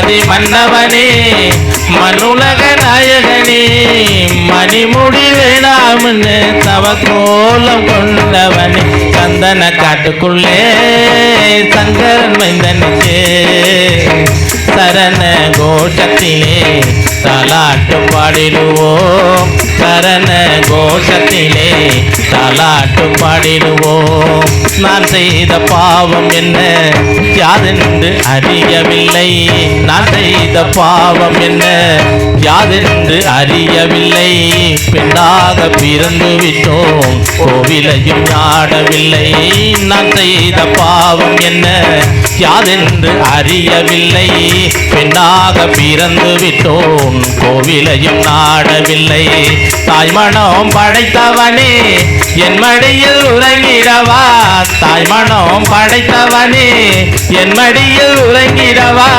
மன்னாதி மன்னவனே மண்ணுலக நாயகனே மணிமுடி வேணாம்னு தவக்கோலம் கொண்டவனே சந்தன காட்டுக்குள்ளே சங்கரன் மைந்தனுக்கு சரண கோஷத்திலே தாலாட்டு பாடிடுவோம் சரண கோஷத்திலே தாலாட்டு பாடிடுவோம் நான் செய்த பாவம் என்ன யாதென்று அறியவில்லை நான் செய்த பாவம் என்ன யாதென்று அறியவில்லை பெண்ணாக பிறந்து விட்டோம் கோவிலையும் ஆடவில்லை நான் செய்த பாவம் என்ன யாதென்று அறியவில்லை பெண்ணாக பிறந்து விட்டோம் கோவிலையும் நாடவில்லை தாய்மணம் படைத்தவனே என் மடியில் உறங்கிடவா தாய்மணம் படைத்தவனே என் மடியில் உறங்கிடவா